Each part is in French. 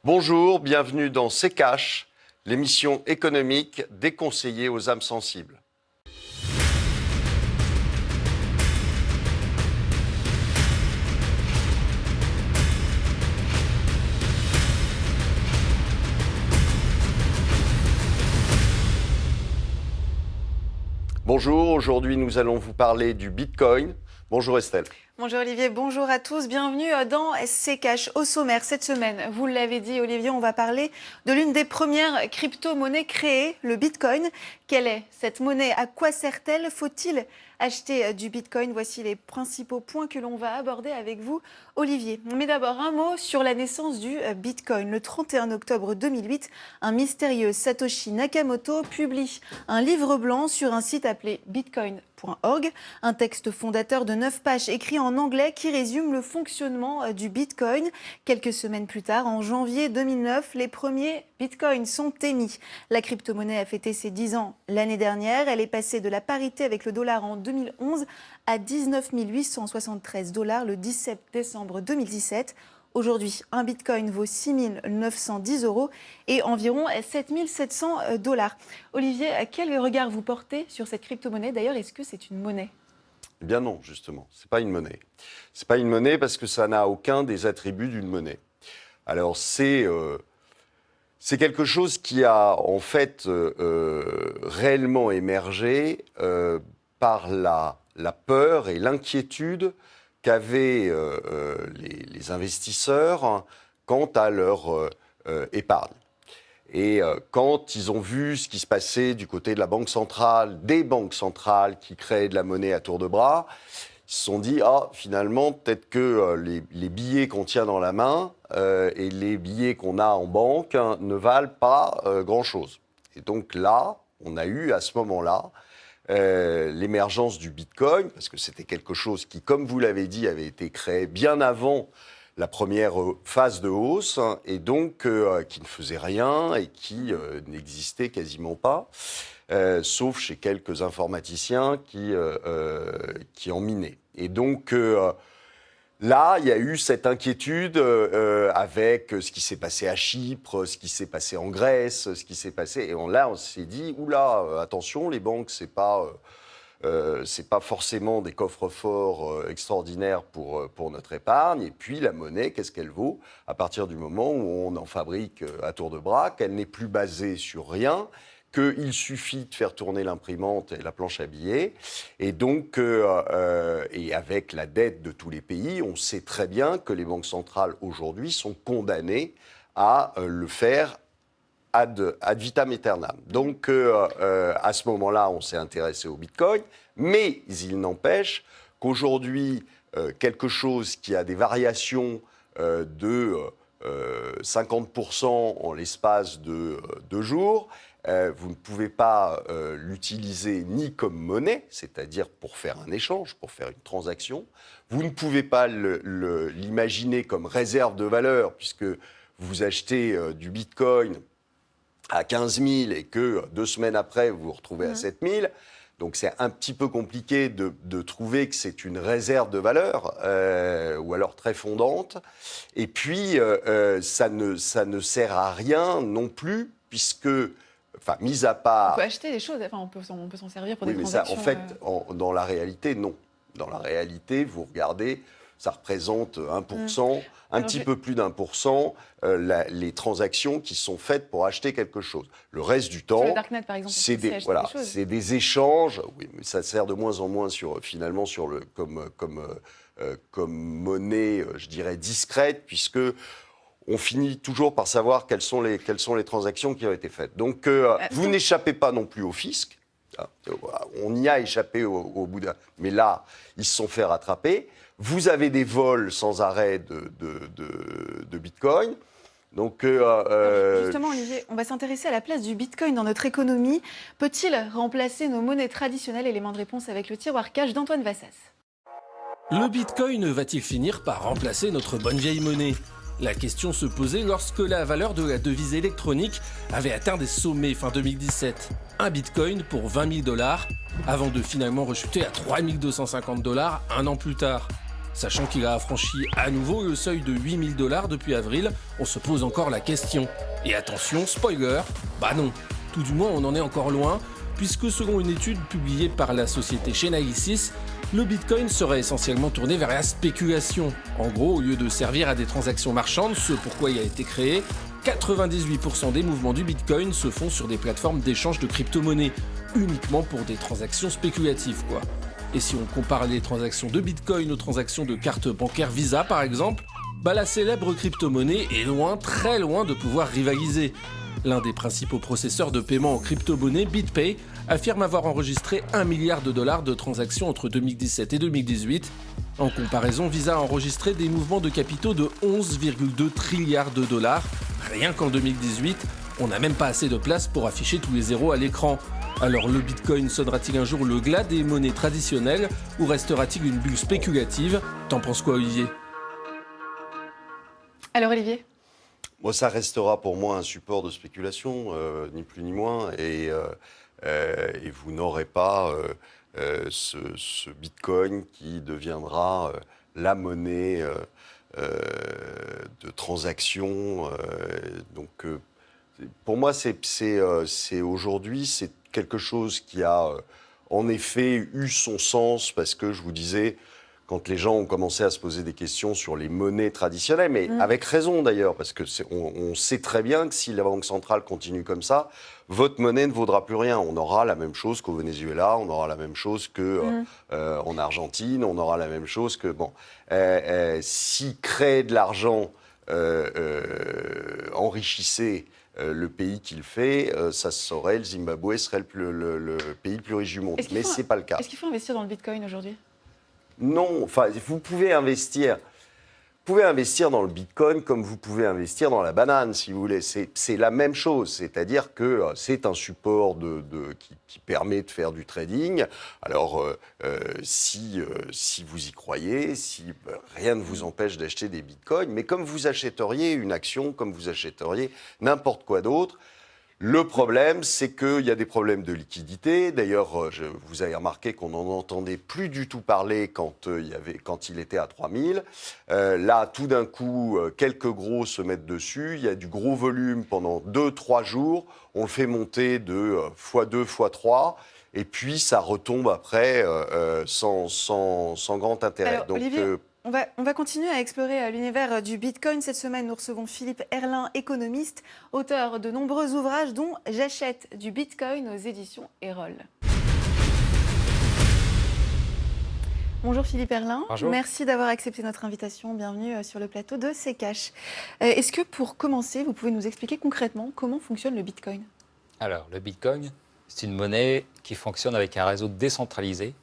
Bonjour, bienvenue dans C'est Cash, l'émission économique déconseillée aux âmes sensibles. Bonjour, aujourd'hui nous allons vous parler du Bitcoin. Bonjour Estelle. Bonjour Olivier, bonjour à tous, bienvenue dans C'est Cash. Au sommaire cette semaine, vous l'avez dit Olivier, on va parler de l'une des premières crypto-monnaies créées, le Bitcoin. Quelle est cette monnaie? À quoi sert-elle? Faut-il acheter du Bitcoin? Voici les principaux points que l'on va aborder avec vous Olivier. Mais d'abord un mot sur la naissance du Bitcoin. Le 31 octobre 2008, un mystérieux Satoshi Nakamoto publie un livre blanc sur un site appelé bitcoin.org, un texte fondateur de 9 pages écrit en anglais qui résume le fonctionnement du Bitcoin. Quelques semaines plus tard, en janvier 2009, les premiers Bitcoins sont émis. La crypto-monnaie a fêté ses 10 ans l'année dernière. Elle est passée de la parité avec le dollar en 2011 à 19 873 $ le 17 décembre 2017. Aujourd'hui, un bitcoin vaut 6 910 € et environ 7 700 $. Olivier, quel regard vous portez sur cette crypto-monnaie? D'ailleurs, est-ce que c'est une monnaie? Eh bien non, justement, c'est pas une monnaie. C'est pas une monnaie parce que ça n'a aucun des attributs d'une monnaie. Alors c'est quelque chose qui a en fait réellement émergé par la peur et l'inquiétude qu'avaient les investisseurs quant à leur épargne. Et quand ils ont vu ce qui se passait du côté de la banque centrale, des banques centrales qui créaient de la monnaie à tour de bras, ils se sont dit, finalement, peut-être que les billets qu'on tient dans la main et les billets qu'on a en banque ne valent pas grand-chose. Et donc là, on a eu à ce moment-là l'émergence du Bitcoin, parce que c'était quelque chose qui, comme vous l'avez dit, avait été créé bien avant la première phase de hausse, et donc qui ne faisait rien et qui n'existait quasiment pas, sauf chez quelques informaticiens qui en minaient. Et donc là, il y a eu cette inquiétude avec ce qui s'est passé à Chypre, ce qui s'est passé en Grèce, ce qui s'est passé. Et là, on s'est dit, oula, attention, les banques, c'est pas forcément des coffres-forts extraordinaires pour notre épargne. Et puis la monnaie, qu'est-ce qu'elle vaut à partir du moment où on en fabrique à tour de bras, qu'elle n'est plus basée sur rien, qu'il suffit de faire tourner l'imprimante et la planche à billets. Et donc, et avec la dette de tous les pays, on sait très bien que les banques centrales aujourd'hui sont condamnées à le faire ad vitam aeternam. Donc, à ce moment-là, on s'est intéressé au Bitcoin, mais il n'empêche qu'aujourd'hui, quelque chose qui a des variations de 50% en l'espace de 2 jours, vous ne pouvez pas l'utiliser ni comme monnaie, c'est-à-dire pour faire un échange, pour faire une transaction. Vous ne pouvez pas l'imaginer comme réserve de valeur, puisque vous achetez du Bitcoin à 15 000 et que 2 semaines après, vous vous retrouvez à 7 000. Donc c'est un petit peu compliqué de trouver que c'est une réserve de valeur, ou alors très fondante. Et puis, ça ne sert à rien non plus, puisque, enfin, mis à part... On peut acheter des choses, enfin, on peut s'en servir pour des mais transactions. Ça, en fait, dans la réalité, non. Dans la réalité, vous regardez, ça représente 1%, un petit peu plus d'1%, les transactions qui sont faites pour acheter quelque chose. Le reste du temps, sur le Darknet, par exemple, c'est des échanges. Oui, mais ça sert de moins en moins comme monnaie, je dirais, discrète, puisque on finit toujours par savoir quelles sont les transactions qui ont été faites. Donc, vous n'échappez pas non plus au fisc. On y a échappé au bout d'un... Mais là, ils se sont fait rattraper. Vous avez des vols sans arrêt de Bitcoin. Donc, justement, Olivier, on va s'intéresser à la place du Bitcoin dans notre économie. Peut-il remplacer nos monnaies traditionnelles? Élément de réponse avec le tiroir cash d'Antoine Vassas. Le Bitcoin va-t-il finir par remplacer notre bonne vieille monnaie? La question se posait lorsque la valeur de la devise électronique avait atteint des sommets fin 2017. Un Bitcoin pour 20 000 $, avant de finalement rechuter à 3 250 $ un an plus tard. Sachant qu'il a franchi à nouveau le seuil de 8 000 $ depuis avril, on se pose encore la question. Et attention, spoiler, bah non, tout du moins on en est encore loin, puisque selon une étude publiée par la société Chainalysis, le Bitcoin serait essentiellement tourné vers la spéculation. En gros, au lieu de servir à des transactions marchandes, ce pourquoi il a été créé, 98% des mouvements du Bitcoin se font sur des plateformes d'échange de crypto-monnaies, uniquement pour des transactions spéculatives, quoi. Et si on compare les transactions de Bitcoin aux transactions de cartes bancaires Visa par exemple, bah la célèbre crypto-monnaie est loin, très loin de pouvoir rivaliser. L'un des principaux processeurs de paiement en crypto-monnaie, BitPay, affirme avoir enregistré 1 milliard de dollars de transactions entre 2017 et 2018. En comparaison, Visa a enregistré des mouvements de capitaux de 11,2 trilliards de dollars. Rien qu'en 2018, on n'a même pas assez de place pour afficher tous les zéros à l'écran. Alors le Bitcoin sonnera-t-il un jour le glas des monnaies traditionnelles ou restera-t-il une bulle spéculative? T'en penses quoi, Olivier? Alors Olivier? Moi, ça restera pour moi un support de spéculation, ni plus ni moins, et vous n'aurez pas ce Bitcoin qui deviendra la monnaie de transaction. Donc, pour moi, c'est aujourd'hui, c'est quelque chose qui a en effet eu son sens, parce que je vous disais, quand les gens ont commencé à se poser des questions sur les monnaies traditionnelles, mais avec raison d'ailleurs, parce que on sait très bien que si la Banque centrale continue comme ça, votre monnaie ne vaudra plus rien. On aura la même chose qu'au Venezuela, on aura la même chose qu'en Argentine, on aura la même chose que... Bon, si créer de l'argent enrichissait le pays qu'il fait, ça serait, le Zimbabwe serait le pays le plus riche du monde. Mais ce n'est pas le cas. Est-ce qu'il faut investir dans le Bitcoin aujourd'hui? Non, enfin, vous pouvez investir dans le Bitcoin comme vous pouvez investir dans la banane, si vous voulez. C'est la même chose, c'est-à-dire que c'est un support qui permet de faire du trading. Alors, si vous y croyez, rien ne vous empêche d'acheter des Bitcoins, mais comme vous achèteriez une action, comme vous achèteriez n'importe quoi d'autre. Le problème, c'est qu'il y a des problèmes de liquidité. D'ailleurs, vous avez remarqué qu'on n'en entendait plus du tout parler quand il était à 3000. Là, tout d'un coup, quelques gros se mettent dessus. Il y a du gros volume pendant 2-3 jours. On le fait monter de x2, x3. Et puis, ça retombe après sans grand intérêt. Alors, donc, Olivier, on va continuer à explorer l'univers du Bitcoin. Cette semaine, nous recevons Philippe Herlin, économiste, auteur de nombreux ouvrages, dont J'achète du Bitcoin aux éditions Erol. Bonjour Philippe Herlin. Bonjour. Merci d'avoir accepté notre invitation. Bienvenue sur le plateau de C'est Cash. Est-ce que pour commencer, vous pouvez nous expliquer concrètement comment fonctionne le Bitcoin? Alors, le Bitcoin, c'est une monnaie qui fonctionne avec un réseau décentralisé.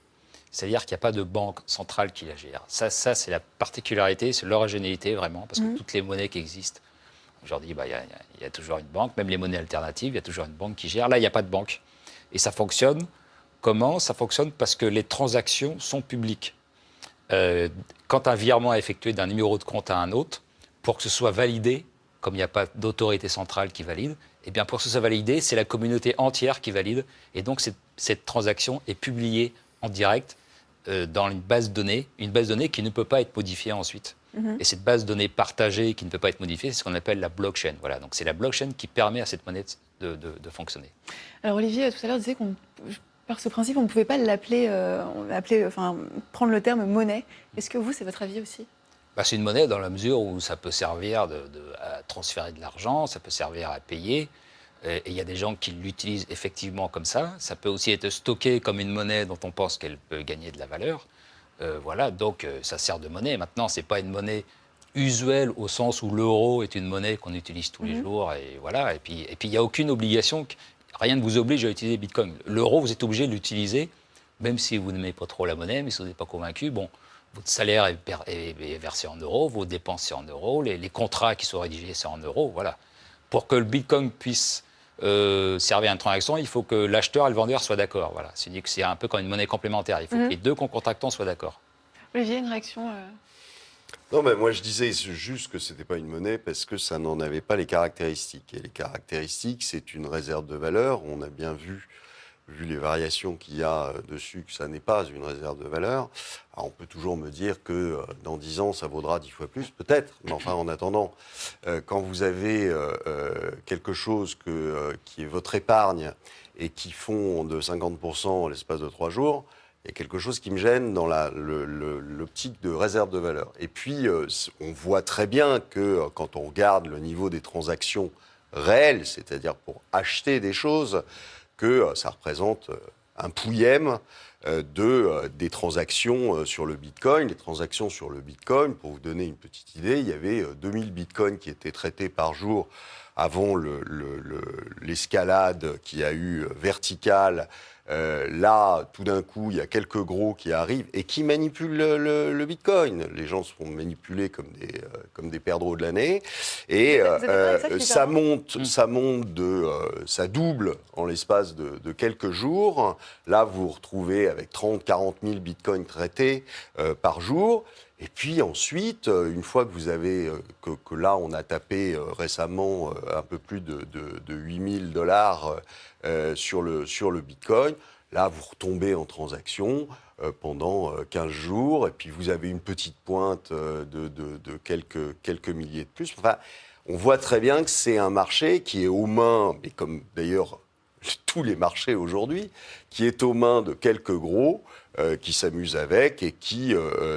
C'est-à-dire qu'il n'y a pas de banque centrale qui la gère. Ça c'est la particularité, c'est l'originalité vraiment, parce que toutes les monnaies qui existent, aujourd'hui, il y a toujours une banque, même les monnaies alternatives, il y a toujours une banque qui gère. Là, il n'y a pas de banque. Et ça fonctionne comment? Ça fonctionne parce que les transactions sont publiques. Quand un virement est effectué d'un numéro de compte à un autre, pour que ce soit validé, comme il n'y a pas d'autorité centrale qui valide, eh bien pour que ce soit validé, c'est la communauté entière qui valide. Et donc cette transaction est publiée en direct dans une base de données qui ne peut pas être modifiée ensuite. Et cette base de données partagée qui ne peut pas être modifiée, c'est ce qu'on appelle la blockchain. Voilà, donc c'est la blockchain qui permet à cette monnaie de fonctionner. Alors Olivier, tout à l'heure, disait qu'on, par ce principe, on ne pouvait pas prendre le terme monnaie. Est-ce que vous, c'est votre avis aussi? C'est une monnaie dans la mesure où ça peut servir à transférer de l'argent, ça peut servir à payer. Et il y a des gens qui l'utilisent effectivement comme ça. Ça peut aussi être stocké comme une monnaie dont on pense qu'elle peut gagner de la valeur. Voilà, donc ça sert de monnaie. Maintenant, ce n'est pas une monnaie usuelle au sens où l'euro est une monnaie qu'on utilise tous les jours. Et voilà. Et puis, il n'y a aucune obligation, rien ne vous oblige à utiliser Bitcoin. L'euro, vous êtes obligé de l'utiliser, même si vous n'aimez pas trop la monnaie, mais si vous n'êtes pas convaincu, bon, votre salaire est versé en euros, vos dépenses, c'est en euros, les contrats qui sont rédigés, c'est en euros. Voilà. Pour que le Bitcoin puisse servir à une transaction, il faut que l'acheteur et le vendeur soient d'accord. Voilà. C'est un peu comme une monnaie complémentaire. Il faut que les deux contractants soient d'accord. Olivier, une réaction Non, mais moi je disais juste que ce n'était pas une monnaie parce que ça n'en avait pas les caractéristiques. Et les caractéristiques, c'est une réserve de valeur. On a bien vu vu les variations qu'il y a dessus, que ça n'est pas une réserve de valeur. Alors on peut toujours me dire que dans 10 ans, ça vaudra 10 fois plus, peut-être. Mais enfin, en attendant, quand vous avez quelque chose qui est votre épargne et qui fond de 50% en l'espace de 3 jours, il y a quelque chose qui me gêne dans l'optique de réserve de valeur. Et puis, on voit très bien que quand on regarde le niveau des transactions réelles, c'est-à-dire pour acheter des choses, que ça représente un pouillème des transactions sur le Bitcoin. Les transactions sur le Bitcoin, pour vous donner une petite idée, il y avait 2000 Bitcoins qui étaient traités par jour avant l'escalade qu'il y a eu verticale. Là, tout d'un coup, il y a quelques gros qui arrivent et qui manipulent le Bitcoin. Les gens se font manipuler comme des perdreaux de l'année. Et ça double en l'espace de quelques jours. Là, vous vous retrouvez avec 30-40 000 Bitcoins traités par jour. Et puis ensuite, une fois que vous avez, que là, on a tapé récemment un peu plus de $8 000 sur le Bitcoin, là, vous retombez en transaction pendant 15 jours, et puis vous avez une petite pointe de quelques milliers de plus. Enfin, on voit très bien que c'est un marché qui est aux mains, mais comme d'ailleurs tous les marchés aujourd'hui, qui est aux mains de quelques gros, qui s'amusent avec et qui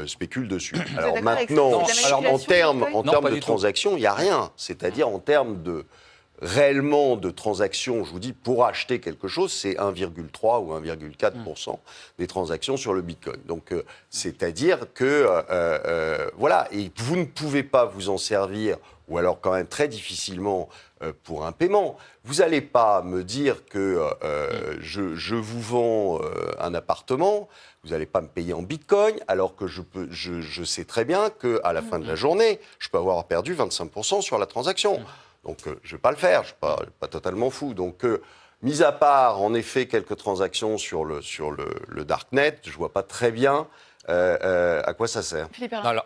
spéculent dessus. Alors maintenant, en termes de transactions, il n'y a rien. C'est-à-dire en termes réellement de transactions, je vous dis, pour acheter quelque chose, c'est 1,3 ou 1,4% des transactions sur le Bitcoin. Donc, c'est-à-dire que, voilà, et vous ne pouvez pas vous en servir, ou alors quand même très difficilement, pour un paiement. Vous n'allez pas me dire que je vous vends un appartement, vous n'allez pas me payer en Bitcoin, alors que je sais très bien qu'à la fin de la journée, je peux avoir perdu 25% sur la transaction. Donc, je ne vais pas le faire, je ne suis pas totalement fou. Donc, mis à part, en effet, quelques transactions sur le Darknet, je ne vois pas très bien à quoi ça sert.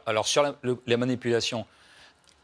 Alors sur les manipulations,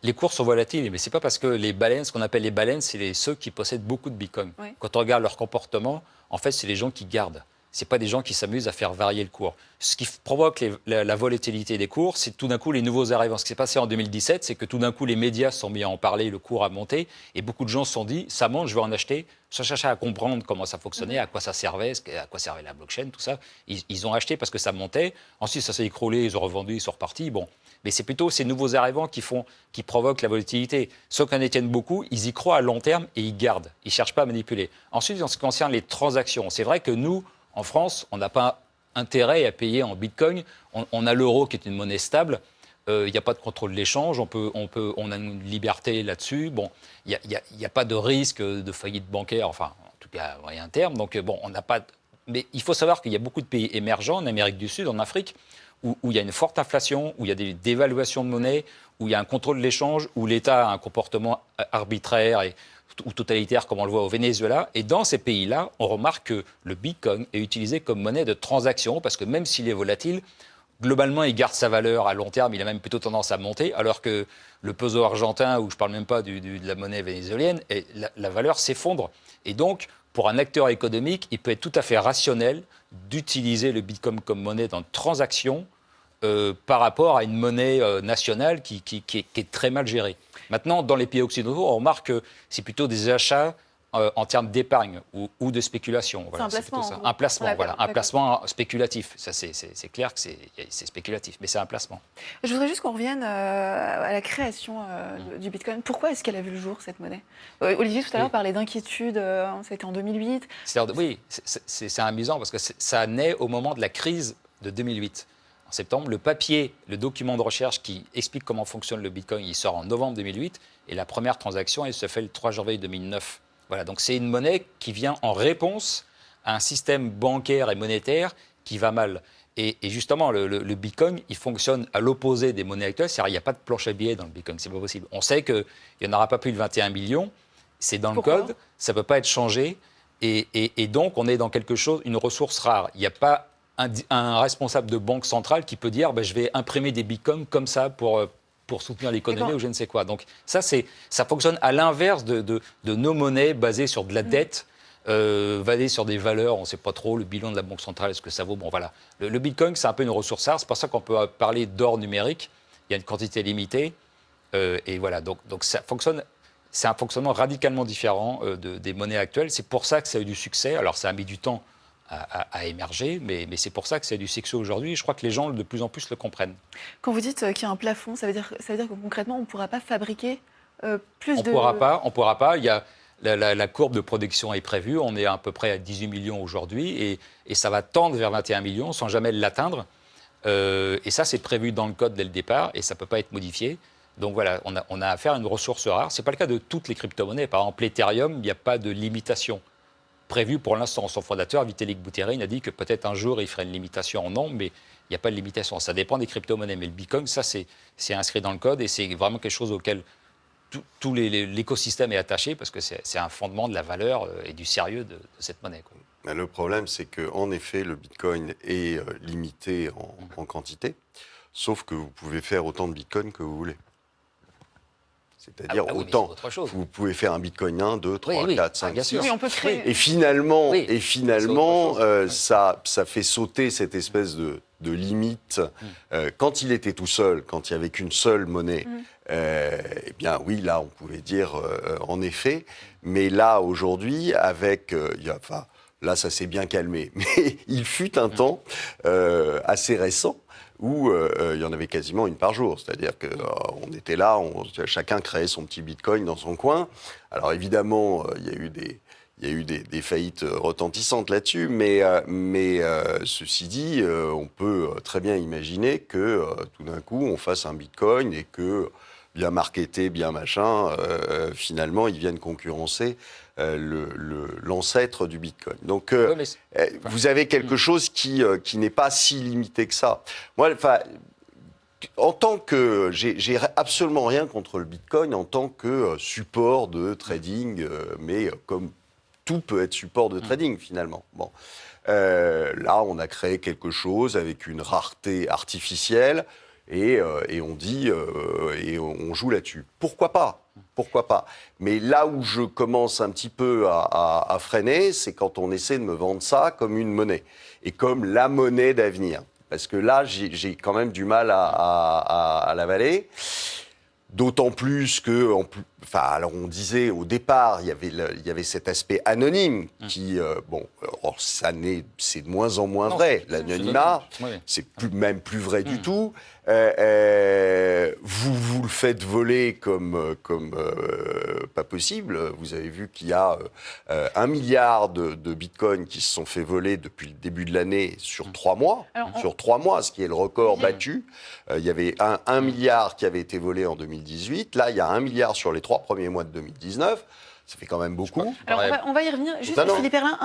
les cours sont volatiles, mais ce n'est pas parce que les baleines, ce qu'on appelle les baleines, c'est ceux qui possèdent beaucoup de Bitcoin. Oui. Quand on regarde leur comportement, en fait, c'est les gens qui gardent. Ce n'est pas des gens qui s'amusent à faire varier le cours. Ce qui provoque la volatilité des cours, c'est tout d'un coup les nouveaux arrivants. Ce qui s'est passé en 2017, c'est que tout d'un coup les médias se sont mis à en parler, le cours a monté, et beaucoup de gens se sont dit, ça monte, je vais en acheter, sans chercher à comprendre comment ça fonctionnait, à quoi ça servait, à quoi servait la blockchain, tout ça. Ils ont acheté parce que ça montait, ensuite ça s'est écroulé, ils ont revendu, ils sont repartis. Bon. Mais c'est plutôt ces nouveaux arrivants qui provoquent la volatilité. Ceux qui en détiennent beaucoup, ils y croient à long terme et ils gardent. Ils ne cherchent pas à manipuler. Ensuite, en ce qui concerne les transactions, c'est vrai que nous, en France, on n'a pas intérêt à payer en Bitcoin. On a l'euro qui est une monnaie stable. Il n'y a pas de contrôle de l'échange. On a une liberté là-dessus. Bon, il n'y a pas de risque de faillite bancaire, enfin, en tout cas à moyen terme. Donc, bon, on n'a pas. Mais il faut savoir qu'il y a beaucoup de pays émergents en Amérique du Sud, en Afrique, où il y a une forte inflation, où il y a des dévaluations de monnaie, où il y a un contrôle de l'échange, où l'État a un comportement arbitraire ou totalitaire, comme on le voit au Venezuela. Et dans ces pays-là, on remarque que le Bitcoin est utilisé comme monnaie de transaction, parce que même s'il est volatile, globalement, il garde sa valeur à long terme, il a même plutôt tendance à monter, alors que le peso argentin, ou je ne parle même pas de la monnaie vénézuélienne, la valeur s'effondre. Et donc, pour un acteur économique, il peut être tout à fait rationnel d'utiliser le Bitcoin comme monnaie dans une transaction par rapport à une monnaie nationale qui est très mal gérée. Maintenant, dans les pays occidentaux, on remarque que c'est plutôt des achats en termes d'épargne ou de spéculation. Voilà, c'est un placement. Ça. Un placement, voilà, un placement spéculatif. Ça, c'est clair que c'est spéculatif, mais c'est un placement. Je voudrais juste qu'on revienne à la création du Bitcoin. Pourquoi est-ce qu'elle a vu le jour, cette monnaie ? Olivier, tout à l'heure, parlait d'inquiétude. C'était en 2008. Oui, c'est amusant parce que ça naît au moment de la crise de 2008. En septembre, le papier, le document de recherche qui explique comment fonctionne le Bitcoin, il sort en novembre 2008 et la première transaction, elle se fait le 3 janvier 2009. Voilà, donc c'est une monnaie qui vient en réponse à un système bancaire et monétaire qui va mal. Et justement, le Bitcoin, il fonctionne à l'opposé des monnaies actuelles, c'est-à-dire il n'y a pas de planche à billets dans le Bitcoin, c'est pas possible. On sait qu'il n'y en aura pas plus de 21 millions, c'est dans le code, ça ne peut pas être changé, et donc on est dans quelque chose, une ressource rare. Il n'y a pas un responsable de banque centrale qui peut dire je vais imprimer des bitcoins comme ça pour soutenir l'économie ou je ne sais quoi. Donc ça fonctionne à l'inverse de nos monnaies basées sur de la dette va aller sur des valeurs, on ne sait pas trop, le bilan de la Banque centrale, est-ce que ça vaut? Bon, voilà. Le Bitcoin, c'est un peu une ressource rare. C'est pour ça qu'on peut parler d'or numérique. Il y a une quantité limitée. Et voilà, donc ça fonctionne. C'est un fonctionnement radicalement différent des monnaies actuelles. C'est pour ça que ça a eu du succès. Alors, ça a mis du temps à émerger, mais c'est pour ça que ça a du succès aujourd'hui. Et je crois que les gens, de plus en plus, le comprennent. Quand vous dites qu'il y a un plafond, ça veut dire que concrètement, on ne pourra pas fabriquer plus On de... ne pourra pas. Il y a la courbe de production est prévue. On est à peu près à 18 millions aujourd'hui. Et ça va tendre vers 21 millions sans jamais l'atteindre. Et ça, c'est prévu dans le code dès le départ. Et ça ne peut pas être modifié. Donc voilà, on a affaire à une ressource rare. Ce n'est pas le cas de toutes les crypto-monnaies. Par exemple, l'Ethereum, il n'y a pas de limitation prévue pour l'instant. Son fondateur, Vitalik Buterin, a dit que peut-être un jour, il ferait une limitation en nombre, mais il n'y a pas de limitation. Ça dépend des crypto-monnaies. Mais le Bitcoin, ça, c'est inscrit dans le code et c'est vraiment quelque chose auquel tout l'écosystème est attaché parce que c'est un fondement de la valeur et du sérieux de cette monnaie, quoi. Le problème, c'est qu'en effet, le Bitcoin est limité en quantité, sauf que vous pouvez faire autant de Bitcoin que vous voulez. C'est-à-dire oui, autant. c'est autre chose. Vous pouvez faire un Bitcoin 1, 2, 3, 4, 5, bien 6. sûr. Oui, on peut créer... Et finalement, autre ça fait sauter cette espèce de limite. Quand il était tout seul, quand il n'y avait qu'une seule monnaie, eh bien oui, là, on pouvait dire en effet. Mais là, aujourd'hui, avec... là, ça s'est bien calmé. Mais il fut un temps assez récent où il y en avait quasiment une par jour. C'est-à-dire qu'on était là, chacun créait son petit bitcoin dans son coin. Alors évidemment, il y a eu des faillites retentissantes là-dessus, mais ceci dit, on peut très bien imaginer que tout d'un coup, on fasse un bitcoin et que, bien marketé, bien machin, finalement, ils viennent concurrencer l'ancêtre du Bitcoin. Donc, vous avez quelque chose qui n'est pas si limité que ça. Moi, en tant que... J'ai absolument rien contre le Bitcoin en tant que support de trading, mais comme tout peut être support de trading, finalement. Bon. Là, on a créé quelque chose avec une rareté artificielle et on dit... et on joue là-dessus. Pourquoi pas ? Pourquoi pas? Mais là où je commence un petit peu à freiner, c'est quand on essaie de me vendre ça comme une monnaie et comme la monnaie d'avenir. Parce que là, j'ai quand même du mal à l'avaler. D'autant plus que, alors on disait au départ, il y avait cet aspect anonyme qui, c'est de moins en moins vrai. L'anonymat, c'est même plus vrai du tout. Vous le faites voler comme pas possible. Vous avez vu qu'il y a 1 milliard de bitcoins qui se sont fait voler depuis le début de l'année sur 3 mois. Sur 3 mois, ce qui est le record battu. Il y avait 1 milliard qui avait été volé en 2018. Là, il y a 1 milliard sur les 3 premiers mois de 2019. Ça fait quand même beaucoup. Alors, on va y revenir. Juste, Philippe Herlin,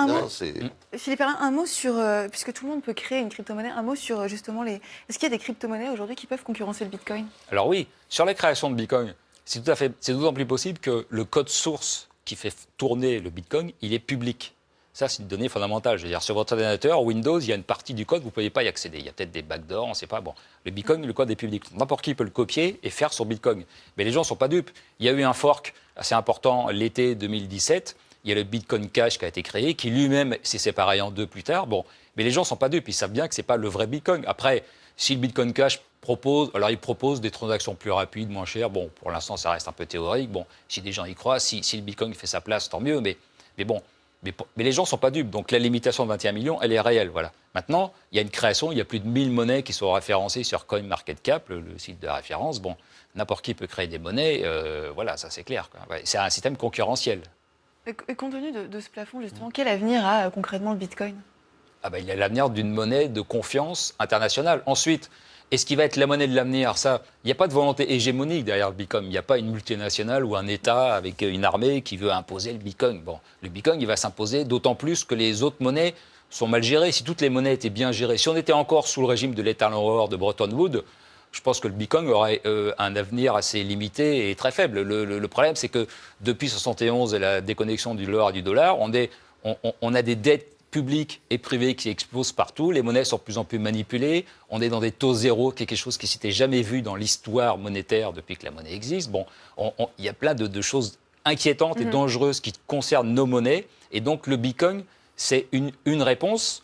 Philippe Herlin, un mot sur... puisque tout le monde peut créer une crypto-monnaie, un mot sur justement les... Est-ce qu'il y a des crypto-monnaies aujourd'hui qui peuvent concurrencer le Bitcoin? Alors oui, sur la création de Bitcoin, c'est d'autant plus possible que le code source qui fait tourner le Bitcoin, il est public. Ça, c'est une donnée fondamentale. Je veux dire, sur votre ordinateur, Windows, il y a une partie du code, vous ne pouvez pas y accéder. Il y a peut-être des backdoors, on ne sait pas. Bon, le Bitcoin, le code est public. N'importe qui peut le copier et faire son Bitcoin. Mais les gens ne sont pas dupes. Il y a eu un fork assez important l'été 2017. Il y a le Bitcoin Cash qui a été créé, qui lui-même s'est séparé en deux plus tard. Bon, mais les gens ne sont pas dupes. Ils savent bien que ce n'est pas le vrai Bitcoin. Après, si le Bitcoin Cash il propose des transactions plus rapides, moins chères. Bon, pour l'instant, ça reste un peu théorique. Bon, si des gens y croient, si le Bitcoin fait sa place, tant mieux. Mais bon. Mais les gens ne sont pas dupes, donc la limitation de 21 millions, elle est réelle. Voilà. Maintenant, il y a une création, il y a plus de 1000 monnaies qui sont référencées sur CoinMarketCap, le site de référence. Bon, n'importe qui peut créer des monnaies, voilà, ça c'est clair, quoi. Ouais, c'est un système concurrentiel. Et compte tenu de ce plafond, justement, quel avenir a concrètement le Bitcoin? Il a l'avenir d'une monnaie de confiance internationale. Ensuite, est-ce qu'il va être la monnaie de l'avenir? Ça, il n'y a pas de volonté hégémonique derrière le Bitcoin. Il n'y a pas une multinationale ou un État avec une armée qui veut imposer le Bitcoin. Bon, le Bitcoin, il va s'imposer d'autant plus que les autres monnaies sont mal gérées. Si toutes les monnaies étaient bien gérées, si on était encore sous le régime de l'État Horror de Bretton Woods, je pense que le Bitcoin aurait un avenir assez limité et très faible. Le problème, c'est que depuis 1971 et la déconnexion du dollar et du dollar, on a des dettes public et privé qui explosent partout. Les monnaies sont de plus en plus manipulées. On est dans des taux zéro, quelque chose qui ne s'était jamais vu dans l'histoire monétaire depuis que la monnaie existe. Bon, il y a plein de choses inquiétantes et dangereuses qui concernent nos monnaies. Et donc le Bitcoin, c'est une réponse.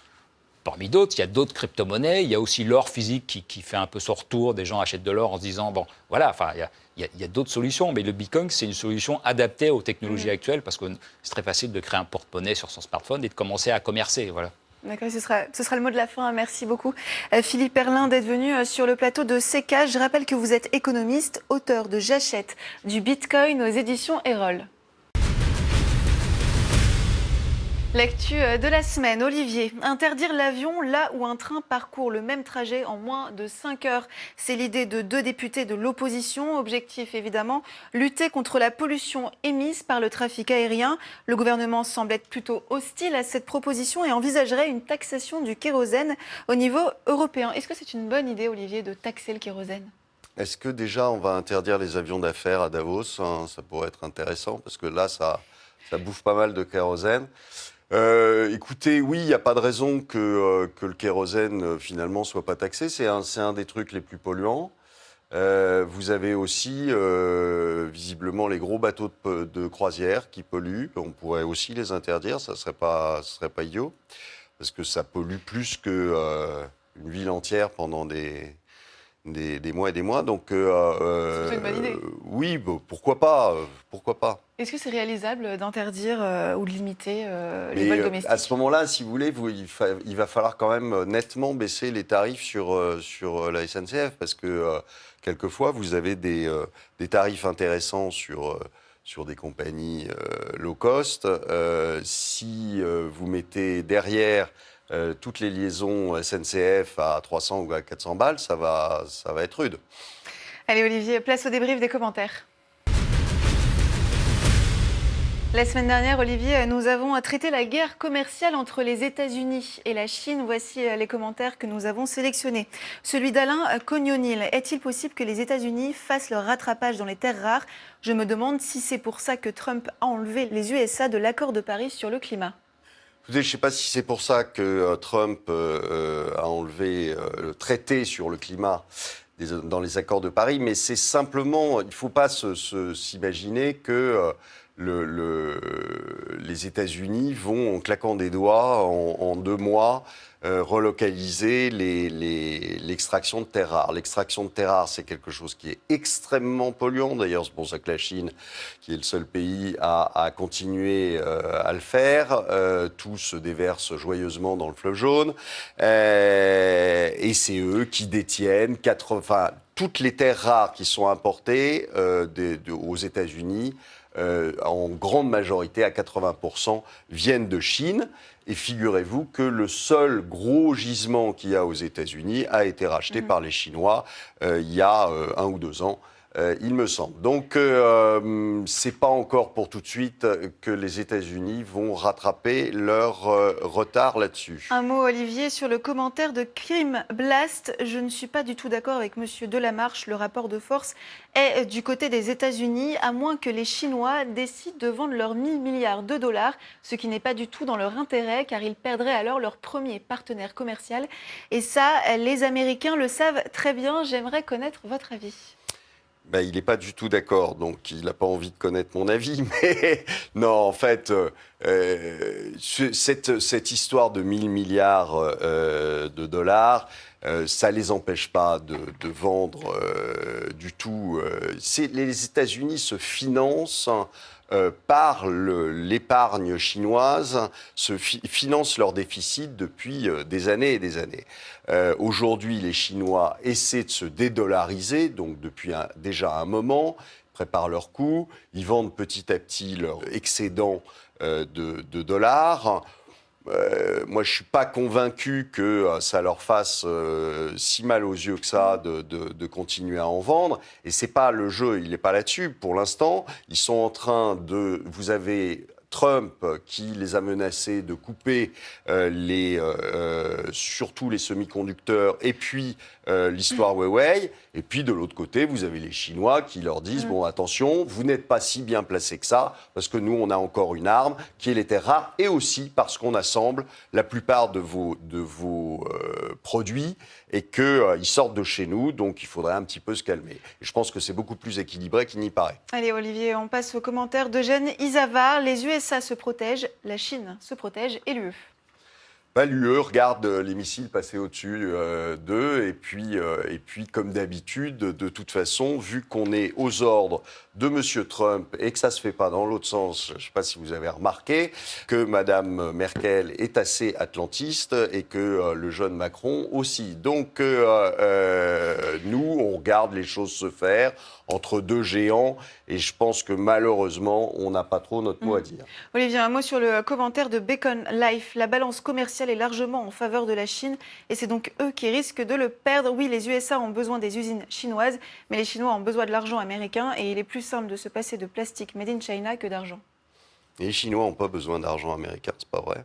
Parmi d'autres, il y a d'autres crypto-monnaies. Il y a aussi l'or physique qui fait un peu son retour. Des gens achètent de l'or en se disant, bon, voilà, enfin, il y a d'autres solutions. Mais le Bitcoin, c'est une solution adaptée aux technologies actuelles parce que c'est très facile de créer un porte-monnaie sur son smartphone et de commencer à commercer. Voilà. D'accord, ce sera le mot de la fin. Merci beaucoup, Philippe Perlin, d'être venu sur le plateau de CKH. Je rappelle que vous êtes économiste, auteur de J'achète du Bitcoin aux éditions Erol. L'actu de la semaine, Olivier. Interdire l'avion là où un train parcourt le même trajet en moins de 5 heures. C'est l'idée de 2 députés de l'opposition. Objectif évidemment, lutter contre la pollution émise par le trafic aérien. Le gouvernement semble être plutôt hostile à cette proposition et envisagerait une taxation du kérosène au niveau européen. Est-ce que c'est une bonne idée, Olivier, de taxer le kérosène ? Est-ce que déjà on va interdire les avions d'affaires à Davos ? Ça pourrait être intéressant parce que là, ça bouffe pas mal de kérosène. Écoutez, oui, il n'y a pas de raison que le kérosène finalement soit pas taxé. C'est un des trucs les plus polluants. Vous avez aussi visiblement les gros bateaux de croisière qui polluent. On pourrait aussi les interdire. Ça serait pas idiot parce que ça pollue plus que une ville entière pendant des mois et des mois. Donc, c'est une bonne idée. Oui, pourquoi pas, pourquoi pas. Est-ce que c'est réalisable d'interdire ou de limiter les vols domestiques ? À ce moment-là, si vous voulez, il va falloir quand même nettement baisser les tarifs sur la SNCF parce que quelquefois, vous avez des tarifs intéressants sur des compagnies low cost. Si vous mettez derrière toutes les liaisons SNCF à 300 ou à 400 balles, ça va être rude. Allez Olivier, place au débrief des commentaires. La semaine dernière, Olivier, nous avons traité la guerre commerciale entre les États-Unis et la Chine. Voici les commentaires que nous avons sélectionnés. Celui d'Alain Cognonil. Est-il possible que les États-Unis fassent leur rattrapage dans les terres rares ? Je me demande si c'est pour ça que Trump a enlevé les USA de l'accord de Paris sur le climat. Je ne sais pas si c'est pour ça que Trump a enlevé le traité sur le climat dans les accords de Paris, mais c'est simplement, il ne faut pas s'imaginer que les États-Unis vont, en claquant des doigts, en 2 mois, relocaliser l'extraction de terres rares. L'extraction de terres rares, c'est quelque chose qui est extrêmement polluant. D'ailleurs, c'est pour ça que la Chine, qui est le seul pays à continuer à le faire, tout se déverse joyeusement dans le fleuve jaune. Et c'est eux qui détiennent toutes les terres rares qui sont importées aux États-Unis. En grande majorité, à 80%, viennent de Chine. Et figurez-vous que le seul gros gisement qu'il y a aux États-Unis a été racheté par les Chinois il y a 1 ou 2 ans, il me semble. Donc, c'est pas encore pour tout de suite que les États-Unis vont rattraper leur retard là-dessus. Un mot, Olivier, sur le commentaire de Crime Blast. Je ne suis pas du tout d'accord avec Monsieur Delamarche. Le rapport de force est du côté des États-Unis, à moins que les Chinois décident de vendre leurs 1 000 milliards de dollars, ce qui n'est pas du tout dans leur intérêt, car ils perdraient alors leur premier partenaire commercial. Et ça, les Américains le savent très bien. J'aimerais connaître votre avis. Il n'est pas du tout d'accord, donc il n'a pas envie de connaître mon avis. Mais non, en fait, cette histoire de 1 000 milliards de dollars, ça ne les empêche pas de vendre du tout. Les États-Unis se financent par l'épargne chinoise, financent leur déficit depuis des années et des années. Aujourd'hui, les Chinois essaient de se dédollariser, donc depuis déjà un moment, préparent leurs coûts, ils vendent petit à petit leur excédent de dollars. Moi, je ne suis pas convaincu que ça leur fasse si mal aux yeux que ça de continuer à en vendre. Et c'est pas le jeu, il n'est pas là-dessus. Pour l'instant, ils sont en train de... Vous avez Trump qui les a menacés de couper surtout les semi-conducteurs, et puis l'histoire Huawei. Et puis de l'autre côté, vous avez les Chinois qui leur disent bon, attention, vous n'êtes pas si bien placés que ça, parce que nous, on a encore une arme qui est les terres rares, et aussi parce qu'on assemble la plupart de vos produits et qu'ils sortent de chez nous, donc il faudrait un petit peu se calmer. Et je pense que c'est beaucoup plus équilibré qu'il n'y paraît. Allez Olivier, on passe aux commentaires d'Eugène Isavar. Les USA se protègent, la Chine se protège et l'UE. L'UE regarde les missiles passer au-dessus d'eux, et puis comme d'habitude, de toute façon, vu qu'on est aux ordres de M. Trump et que ça ne se fait pas dans l'autre sens, je ne sais pas si vous avez remarqué, que Mme Merkel est assez atlantiste et que le jeune Macron aussi. Donc nous, on regarde les choses se faire entre deux géants, et je pense que malheureusement, on n'a pas trop notre mot à dire. Olivier, un mot sur le commentaire de Bacon Life. La balance commerciale est largement en faveur de la Chine et c'est donc eux qui risquent de le perdre. Oui, les USA ont besoin des usines chinoises, mais les Chinois ont besoin de l'argent américain et il est plus simple de se passer de plastique made in China que d'argent. Et les Chinois n'ont pas besoin d'argent américain, c'est pas vrai.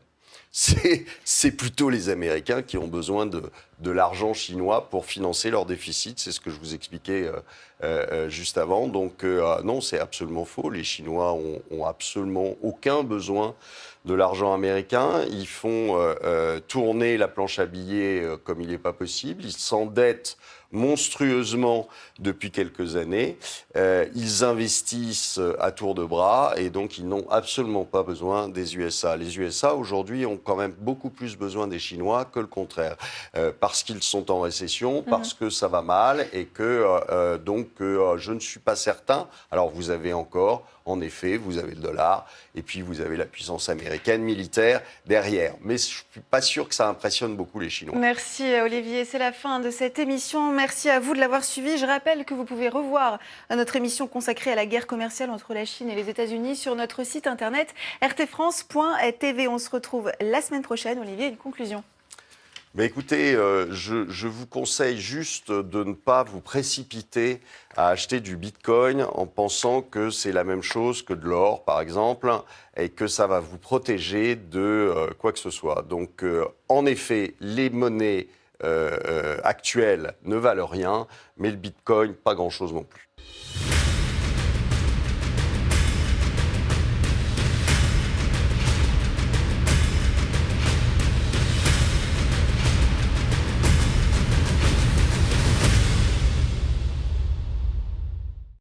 C'est plutôt les Américains qui ont besoin de l'argent chinois pour financer leur déficit. C'est ce que je vous expliquais juste avant. Donc non, c'est absolument faux. Les Chinois ont absolument aucun besoin de l'argent américain. Ils font tourner la planche à billets comme il n'est pas possible. Ils s'endettent monstrueusement depuis quelques années. Ils investissent à tour de bras et donc ils n'ont absolument pas besoin des USA. Les USA aujourd'hui ont quand même beaucoup plus besoin des Chinois que le contraire, parce qu'ils sont en récession, parce que ça va mal et que donc je ne suis pas certain. Alors vous avez encore, en effet, vous avez le dollar et puis vous avez la puissance américaine militaire derrière. Mais je ne suis pas sûr que ça impressionne beaucoup les Chinois. Merci Olivier, c'est la fin de cette émission. Merci à vous de l'avoir suivi. Je rappelle que vous pouvez revoir notre émission consacrée à la guerre commerciale entre la Chine et les États-Unis sur notre site internet rtfrance.tv. On se retrouve la semaine prochaine. Olivier, une conclusion? Mais écoutez, je vous conseille juste de ne pas vous précipiter à acheter du Bitcoin en pensant que c'est la même chose que de l'or, par exemple, et que ça va vous protéger de quoi que ce soit. Donc, en effet, les monnaies actuelles ne valent rien, mais le Bitcoin, pas grand-chose non plus.